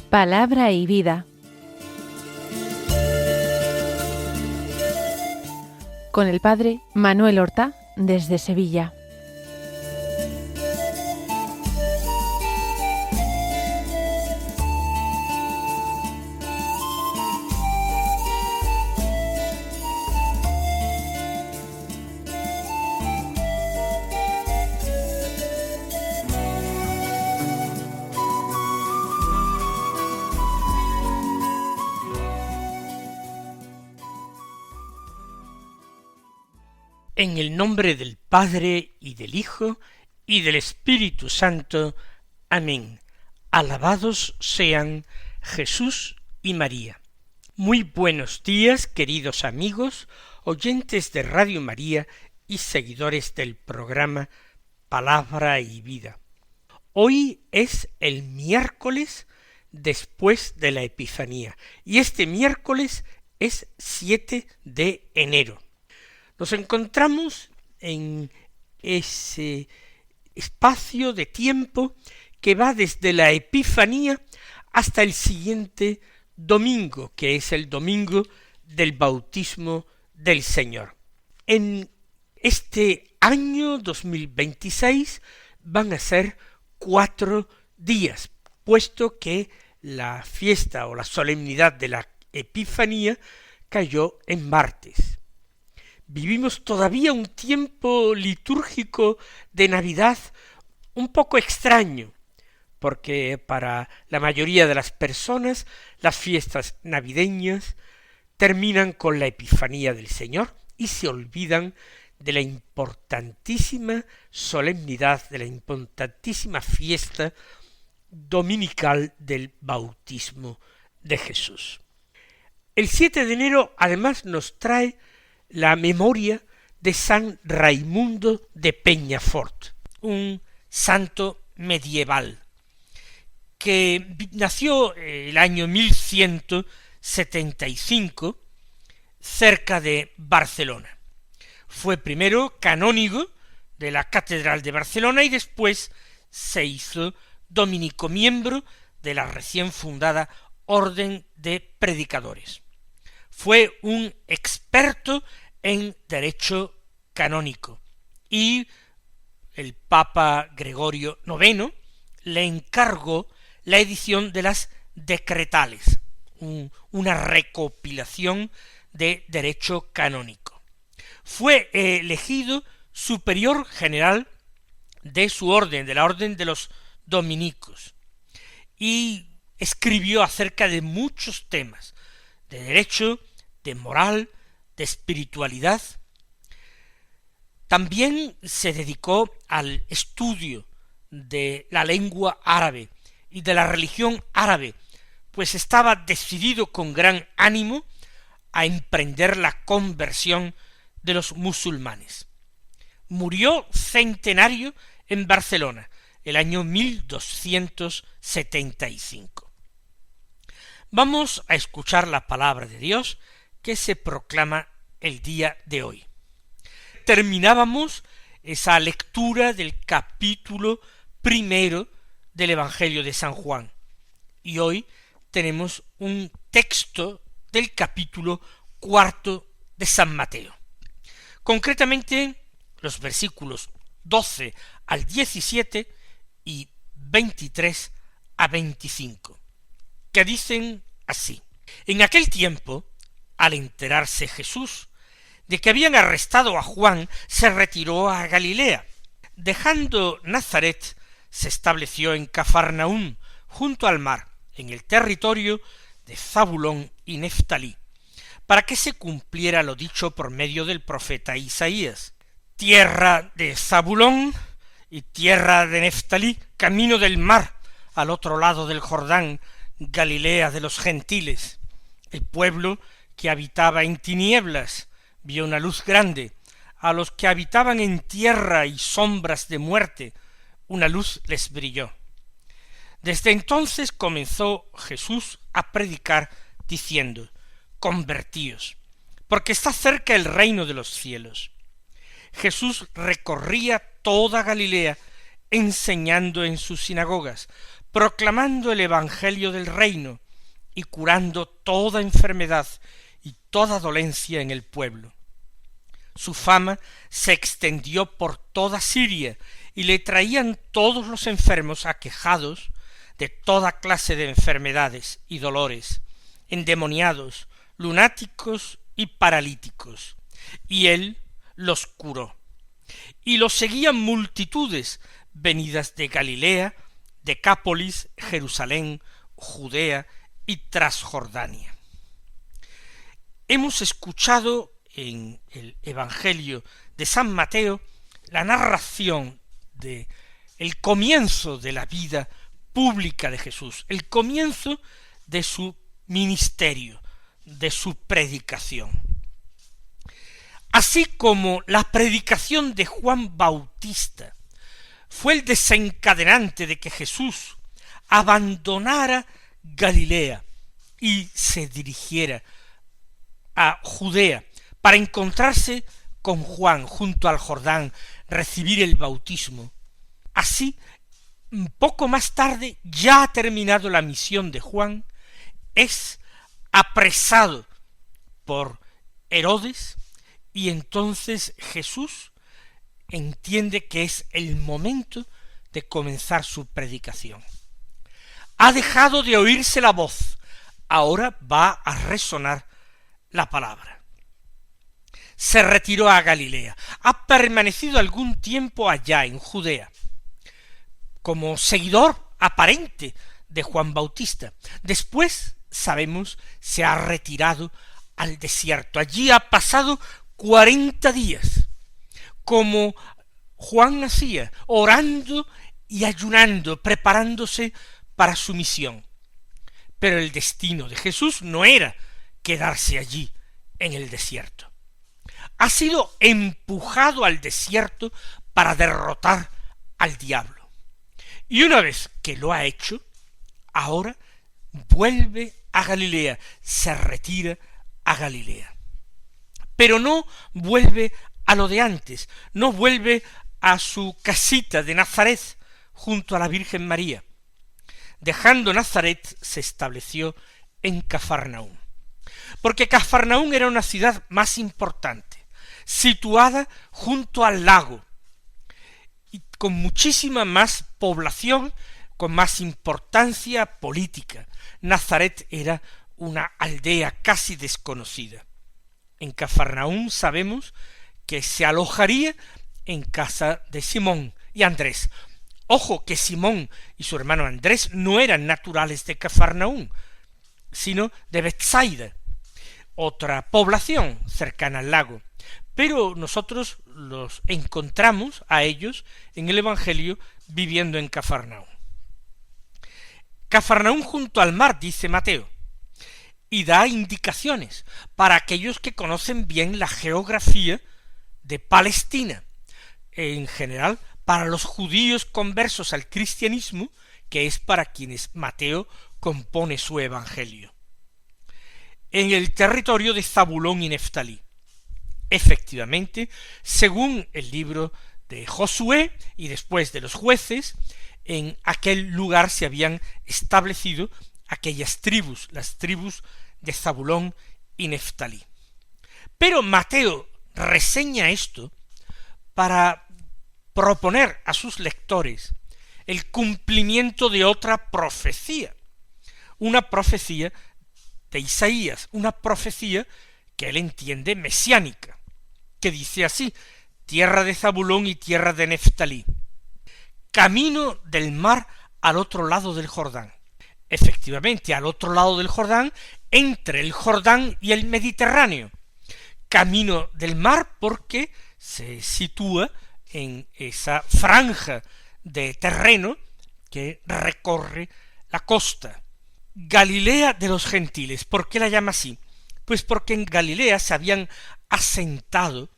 Palabra y vida. Con el padre Manuel Horta, desde Sevilla. En el nombre del Padre, y del Hijo, y del Espíritu Santo. Amén. Alabados sean Jesús y María. Muy buenos días, queridos amigos, oyentes de Radio María y seguidores del programa Palabra y Vida. Hoy es el miércoles después de la Epifanía, y este miércoles es 7 de enero. Nos encontramos en ese espacio de tiempo que va desde la Epifanía hasta el siguiente domingo, que es el domingo del bautismo del Señor. En este año 2026 van a ser 4 días, puesto que la fiesta o la solemnidad de la Epifanía cayó en martes. Vivimos todavía un tiempo litúrgico de Navidad un poco extraño, porque para la mayoría de las personas las fiestas navideñas terminan con la Epifanía del Señor y se olvidan de la importantísima solemnidad, de la importantísima fiesta dominical del bautismo de Jesús. El 7 de enero además nos trae la memoria de San Raimundo de Peñafort, un santo medieval que nació el año 1175 cerca de Barcelona. Fue primero canónigo de la Catedral de Barcelona y después se hizo dominico, miembro de la recién fundada Orden de Predicadores. Fue un experto en derecho canónico y el Papa Gregorio IX le encargó la edición de las Decretales, una recopilación de derecho canónico. Fue elegido superior general de su orden, de la orden de los dominicos, y escribió acerca de muchos temas, de derecho, de moral, de espiritualidad. También se dedicó al estudio de la lengua árabe y de la religión árabe, pues estaba decidido con gran ánimo a emprender la conversión de los musulmanes. Murió centenario en Barcelona, el año 1275. Vamos a escuchar la palabra de Dios que se proclama el día de hoy. Terminábamos esa lectura del capítulo 1 del Evangelio de San Juan, y hoy tenemos un texto del capítulo 4 de San Mateo. Concretamente, los versículos 12 al 17 y 23 a 25, que dicen así: En aquel tiempo, al enterarse Jesús de que habían arrestado a Juan, se retiró a Galilea. Dejando Nazaret, se estableció en Cafarnaúm, junto al mar, en el territorio de Zabulón y Neftalí, para que se cumpliera lo dicho por medio del profeta Isaías: tierra de Zabulón y tierra de Neftalí, camino del mar, al otro lado del Jordán, Galilea de los gentiles. El pueblo que habitaba en tinieblas vio una luz grande. A los que habitaban en tierra y sombras de muerte, una luz les brilló. Desde entonces comenzó Jesús a predicar diciendo: convertíos, porque está cerca el reino de los cielos. Jesús recorría toda Galilea, enseñando en sus sinagogas, proclamando el Evangelio del reino y curando toda enfermedad y toda dolencia en el pueblo. Su fama se extendió por toda Siria y le traían todos los enfermos aquejados de toda clase de enfermedades y dolores, endemoniados, lunáticos y paralíticos, y él los curó. Y los seguían multitudes venidas de Galilea, Decápolis, Jerusalén, Judea y Transjordania. Hemos escuchado en el Evangelio de San Mateo la narración de el comienzo de la vida pública de Jesús, el comienzo de su ministerio, de su predicación. Así como la predicación de Juan Bautista fue el desencadenante de que Jesús abandonara Galilea y se dirigiera a Judea para encontrarse con Juan junto al Jordán, recibir el bautismo. Así, poco más tarde, ya ha terminado la misión de Juan, es apresado por Herodes, y entonces Jesús entiende que es el momento de comenzar su predicación. Ha dejado de oírse la voz, ahora va a resonar la palabra. Se retiró a Galilea, ha permanecido algún tiempo allá en Judea, como seguidor aparente de Juan Bautista. Después, sabemos, se ha retirado al desierto. Allí ha pasado 40 días, como Juan hacía, orando y ayunando, preparándose para su misión. Pero el destino de Jesús no era quedarse allí en el desierto. Ha sido empujado al desierto para derrotar al diablo. Y una vez que lo ha hecho, ahora vuelve a Galilea, se retira a Galilea. Pero no vuelve a lo de antes, no vuelve a su casita de Nazaret junto a la Virgen María. Dejando Nazaret, se estableció en Cafarnaúm, porque Cafarnaúm era una ciudad más importante, situada junto al lago, y con muchísima más población, con más importancia política. Nazaret era una aldea casi desconocida. En Cafarnaúm sabemos que se alojaría en casa de Simón y Andrés. Ojo que Simón y su hermano Andrés no eran naturales de Cafarnaúm, sino de Betsaida, otra población cercana al lago. Pero nosotros los encontramos a ellos en el Evangelio viviendo en Cafarnaúm. Cafarnaúm junto al mar, dice Mateo, y da indicaciones para aquellos que conocen bien la geografía de Palestina, en general para los judíos conversos al cristianismo, que es para quienes Mateo compone su Evangelio. En el territorio de Zabulón y Neftalí. Efectivamente, según el libro de Josué y después de los jueces, en aquel lugar se habían establecido aquellas tribus, las tribus de Zabulón y Neftalí. Pero Mateo reseña esto para proponer a sus lectores el cumplimiento de otra profecía, una profecía de Isaías, una profecía que él entiende mesiánica, que dice así: tierra de Zabulón y tierra de Neftalí, camino del mar al otro lado del Jordán. Efectivamente, al otro lado del Jordán, entre el Jordán y el Mediterráneo, camino del mar porque se sitúa en esa franja de terreno que recorre la costa. Galilea de los gentiles, ¿por qué la llama así? Pues porque en Galilea se habían asentado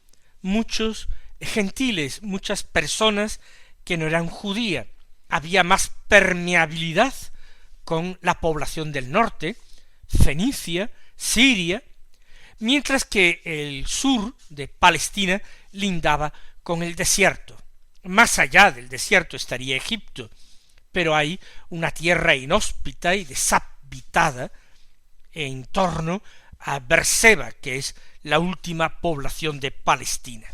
muchos gentiles, muchas personas que no eran judías. Había más permeabilidad con la población del norte, Fenicia, Siria, mientras que el sur de Palestina lindaba con el desierto. Más allá del desierto estaría Egipto, pero hay una tierra inhóspita y deshabitada en torno a Berseba, que es la última población de Palestina.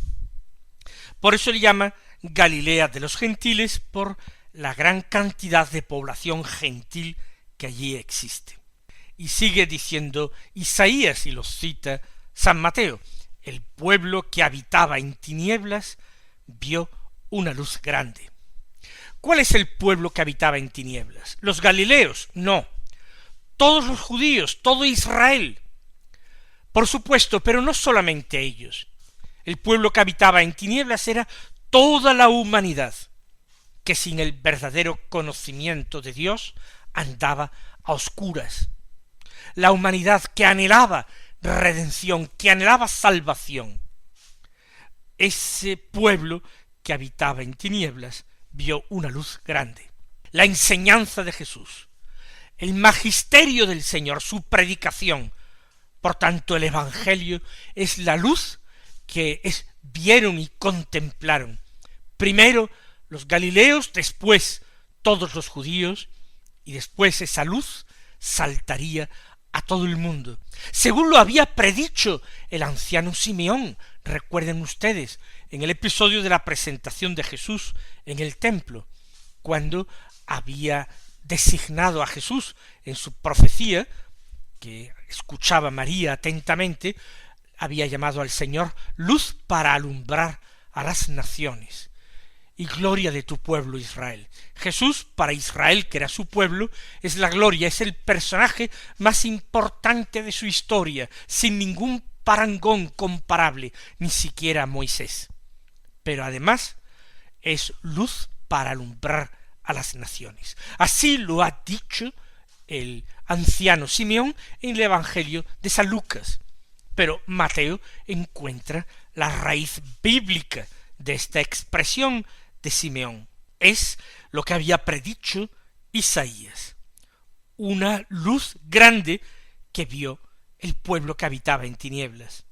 Por eso le llama Galilea de los gentiles, por la gran cantidad de población gentil que allí existe. Y sigue diciendo Isaías, y los cita San Mateo: el pueblo que habitaba en tinieblas vio una luz grande. ¿Cuál es el pueblo que habitaba en tinieblas? ¿Los galileos? No. Todos los judíos, todo Israel. Por supuesto, pero no solamente ellos. El pueblo que habitaba en tinieblas era toda la humanidad, que sin el verdadero conocimiento de Dios andaba a oscuras. La humanidad que anhelaba redención, que anhelaba salvación. Ese pueblo que habitaba en tinieblas vio una luz grande. La enseñanza de Jesús, el magisterio del Señor, su predicación. Por tanto, el Evangelio es la luz que vieron y contemplaron. Primero los galileos, después todos los judíos, y después esa luz saltaría a todo el mundo, según lo había predicho el anciano Simeón. Recuerden ustedes, en el episodio de la presentación de Jesús en el templo, cuando había designado a Jesús en su profecía, que escuchaba María atentamente, había llamado al Señor luz para alumbrar a las naciones y gloria de tu pueblo Israel. Jesús, para Israel, que era su pueblo, es la gloria, es el personaje más importante de su historia, sin ningún parangón comparable, ni siquiera Moisés. Pero además es luz para alumbrar a las naciones. Así lo ha dicho el anciano Simeón en el Evangelio de San Lucas. Pero Mateo encuentra la raíz bíblica de esta expresión de Simeón. Es lo que había predicho Isaías. Una luz grande que vio el pueblo que habitaba en tinieblas.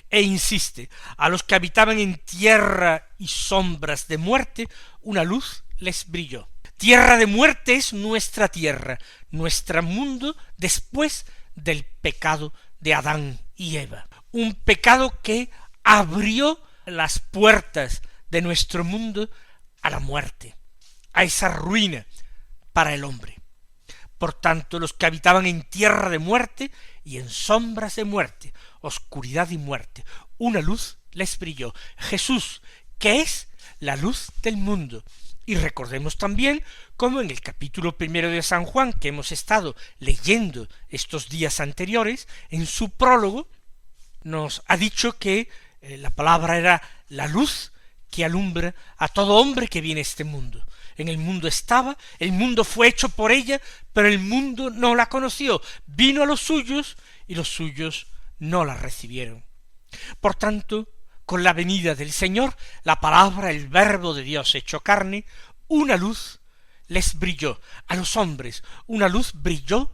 E insiste: a los que habitaban en tierra y sombras de muerte, una luz les brilló. Tierra de muerte es nuestra tierra, nuestro mundo después del pecado de Adán y Eva. Un pecado que abrió las puertas de nuestro mundo a la muerte, a esa ruina para el hombre. Por tanto, los que habitaban en tierra de muerte y en sombras de muerte, oscuridad y muerte, una luz les brilló. Jesús, que es la luz del mundo. Y recordemos también cómo en el capítulo 1 de San Juan, que hemos estado leyendo estos días anteriores, en su prólogo nos ha dicho que la palabra era la luz que alumbra a todo hombre que viene a este mundo. En el mundo estaba, el mundo fue hecho por ella, pero el mundo no la conoció. Vino a los suyos y los suyos no la recibieron. Por tanto, con la venida del Señor, la palabra, el verbo de Dios hecho carne, una luz les brilló a los hombres, una luz brilló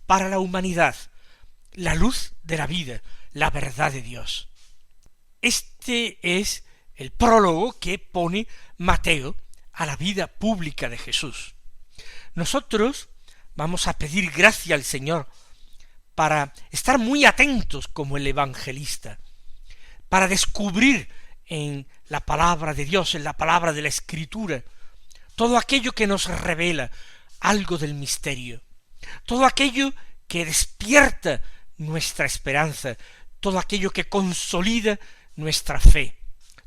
para la humanidad, la luz de la vida, la verdad de Dios. Este es el prólogo que pone Mateo a la vida pública de Jesús. Nosotros vamos a pedir gracia al Señor para estar muy atentos como el evangelista, para descubrir en la palabra de Dios, en la palabra de la Escritura, todo aquello que nos revela algo del misterio, todo aquello que despierta nuestra esperanza, todo aquello que consolida nuestra fe,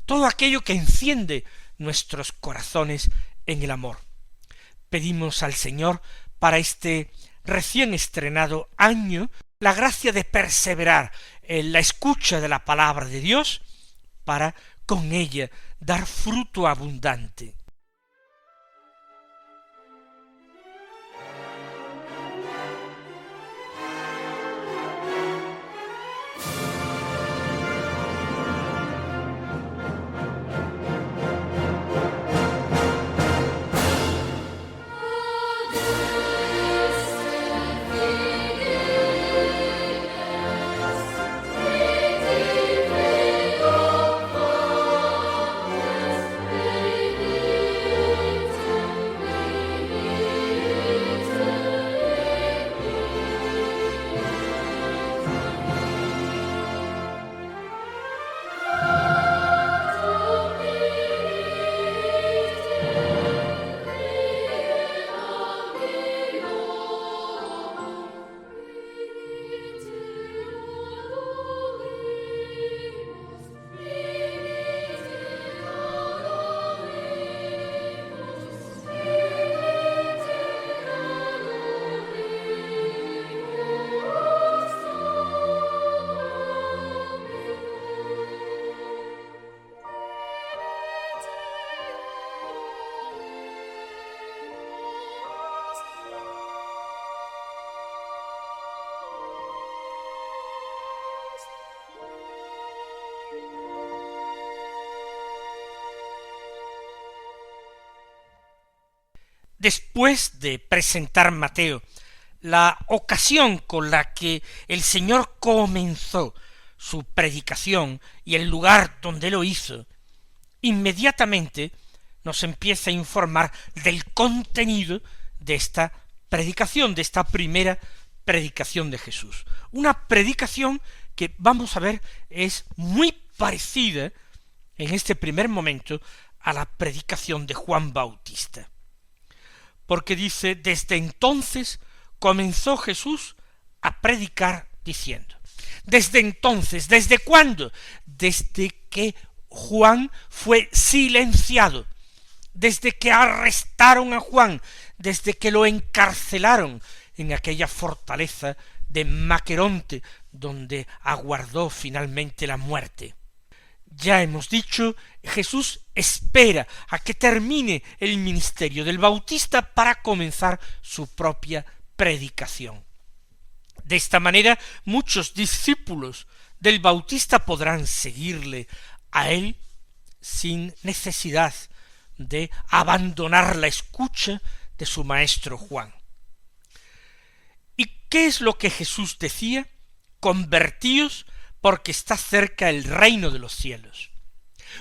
todo aquello que enciende nuestros corazones en el amor. Pedimos al Señor para este recién estrenado año la gracia de perseverar en la escucha de la palabra de Dios para con ella dar fruto abundante. Después de presentar Mateo la ocasión con la que el Señor comenzó su predicación y el lugar donde lo hizo, inmediatamente nos empieza a informar del contenido de esta predicación, de esta primera predicación de Jesús. Una predicación que, vamos a ver, es muy parecida en este primer momento a la predicación de Juan Bautista. Porque dice, desde entonces comenzó Jesús a predicar diciendo. Desde entonces, ¿desde cuándo? Desde que Juan fue silenciado, desde que arrestaron a Juan, desde que lo encarcelaron en aquella fortaleza de Maqueronte, donde aguardó finalmente la muerte. Ya hemos dicho, Jesús espera a que termine el ministerio del Bautista para comenzar su propia predicación. De esta manera, muchos discípulos del Bautista podrán seguirle a él sin necesidad de abandonar la escucha de su maestro Juan. ¿Y qué es lo que Jesús decía? Convertíos porque está cerca el reino de los cielos.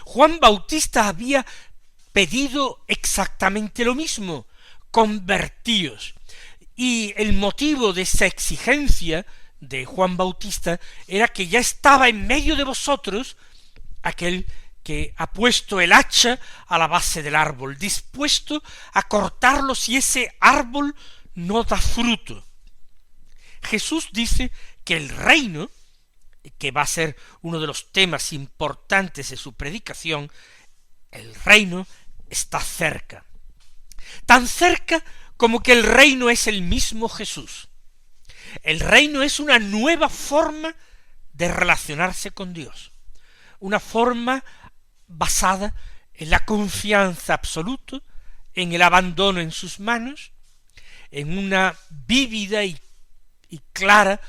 Juan Bautista había pedido exactamente lo mismo, convertíos. Y el motivo de esa exigencia de Juan Bautista era que ya estaba en medio de vosotros aquel que ha puesto el hacha a la base del árbol, dispuesto a cortarlo si ese árbol no da fruto. Jesús dice que el reino, que va a ser uno de los temas importantes de su predicación, el reino está cerca. Tan cerca como que el reino es el mismo Jesús. El reino es una nueva forma de relacionarse con Dios, una forma basada en la confianza absoluta, en el abandono en sus manos, en una vívida y clara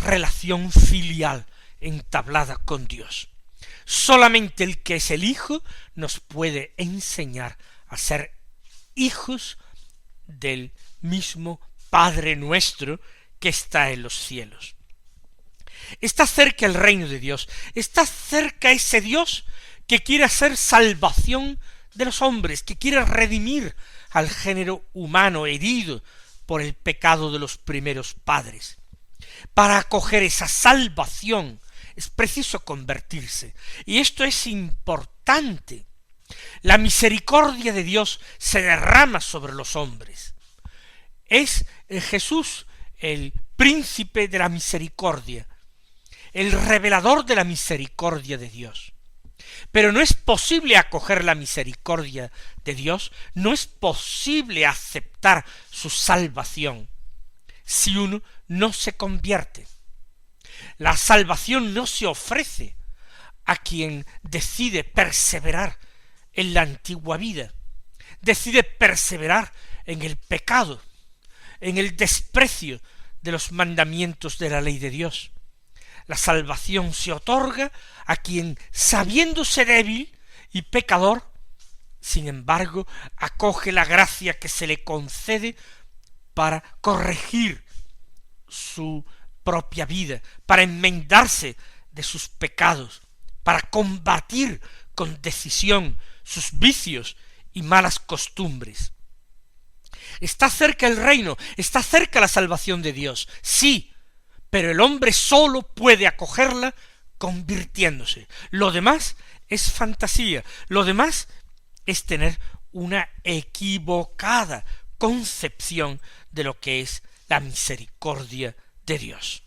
relación filial entablada con Dios. Solamente el que es el Hijo nos puede enseñar a ser hijos del mismo Padre nuestro que está en los cielos. Está cerca el reino de Dios, está cerca ese Dios que quiere hacer salvación de los hombres, que quiere redimir al género humano herido por el pecado de los primeros padres. Para acoger esa salvación es preciso convertirse, y esto es importante. La misericordia de Dios se derrama sobre los hombres. Es Jesús el príncipe de la misericordia, el revelador de la misericordia de Dios. Pero no es posible acoger la misericordia de Dios, no es posible aceptar su salvación si uno no se convierte. La salvación no se ofrece a quien decide perseverar en la antigua vida, decide perseverar en el pecado, en el desprecio de los mandamientos de la ley de Dios. La salvación se otorga a quien, sabiéndose débil y pecador, sin embargo, acoge la gracia que se le concede para corregir su propia vida, para enmendarse de sus pecados, para combatir con decisión sus vicios y malas costumbres. Está cerca el reino, está cerca la salvación de Dios, sí, pero el hombre solo puede acogerla convirtiéndose. Lo demás es fantasía, lo demás es tener una equivocada concepción de lo que es la misericordia de Dios.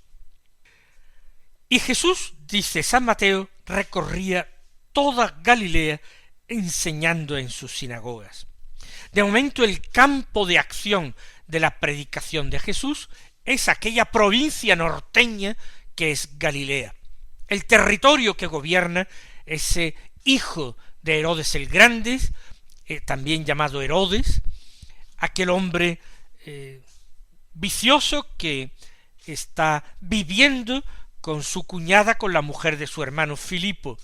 Y Jesús, dice San Mateo, recorría toda Galilea enseñando en sus sinagogas. De momento el campo de acción de la predicación de Jesús es aquella provincia norteña que es Galilea, el territorio que gobierna ese hijo de Herodes el Grande, también llamado Herodes, aquel hombre vicioso que está viviendo con su cuñada, con la mujer de su hermano Filipo,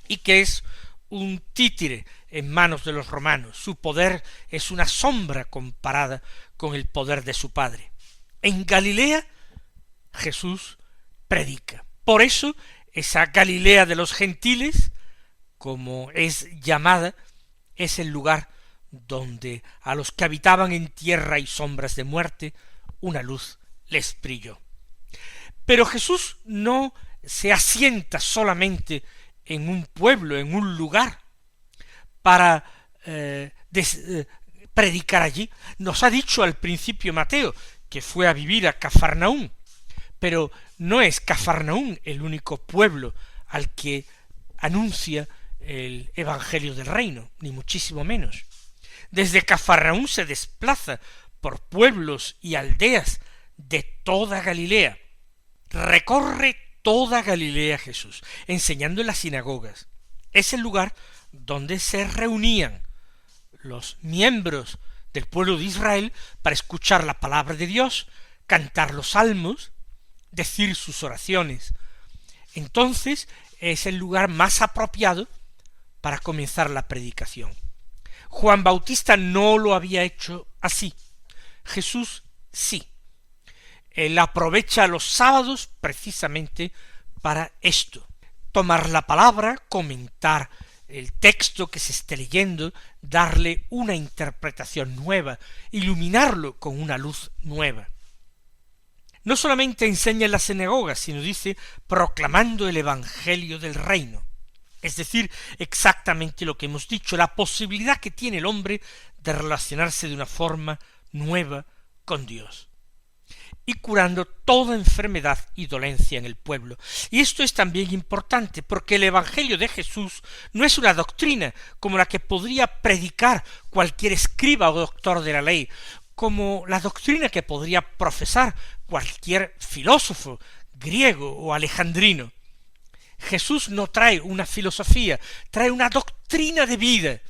y que es un títere en manos de los romanos. Su poder es una sombra comparada con el poder de su Padre. En Galilea Jesús predica. Por eso esa Galilea de los gentiles, como es llamada, es el lugar donde a los que habitaban en tierra y sombras de muerte una luz les brilló. Pero Jesús no se asienta solamente en un pueblo, en un lugar, para predicar allí. Nos ha dicho al principio Mateo que fue a vivir a Cafarnaún, pero no es Cafarnaún el único pueblo al que anuncia el Evangelio del Reino, ni muchísimo menos. Desde Cafarnaún se desplaza por pueblos y aldeas de toda Galilea. Recorre toda Galilea Jesús, enseñando en las sinagogas. Es el lugar donde se reunían los miembros del pueblo de Israel para escuchar la palabra de Dios, cantar los salmos, decir sus oraciones. Entonces es el lugar más apropiado para comenzar la predicación. Juan Bautista no lo había hecho así. Jesús sí. Él aprovecha los sábados precisamente para esto: tomar la palabra, comentar el texto que se esté leyendo, darle una interpretación nueva, iluminarlo con una luz nueva. No solamente enseña en las sinagogas, sino dice proclamando el Evangelio del Reino. Es decir, exactamente lo que hemos dicho, la posibilidad que tiene el hombre de relacionarse de una forma nueva con Dios. Y curando toda enfermedad y dolencia en el pueblo. Y esto es también importante, porque el Evangelio de Jesús no es una doctrina como la que podría predicar cualquier escriba o doctor de la ley, como la doctrina que podría profesar cualquier filósofo griego o alejandrino. Jesús no trae una filosofía, trae una doctrina de vida,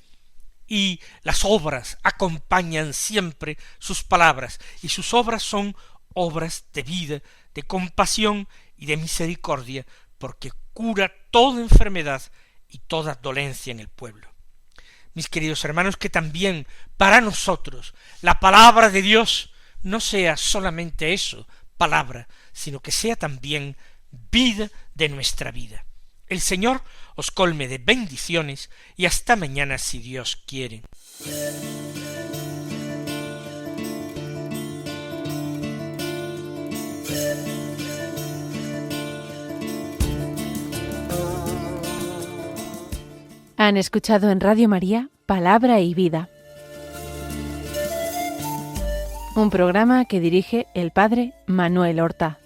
y las obras acompañan siempre sus palabras, y sus obras son obras de vida, de compasión y de misericordia, porque cura toda enfermedad y toda dolencia en el pueblo. Mis queridos hermanos, que también para nosotros la palabra de Dios no sea solamente eso, palabra, sino que sea también vida de nuestra vida. El Señor os colme de bendiciones y hasta mañana si Dios quiere. Han escuchado en Radio María Palabra y Vida, un programa que dirige el Padre Manuel Horta.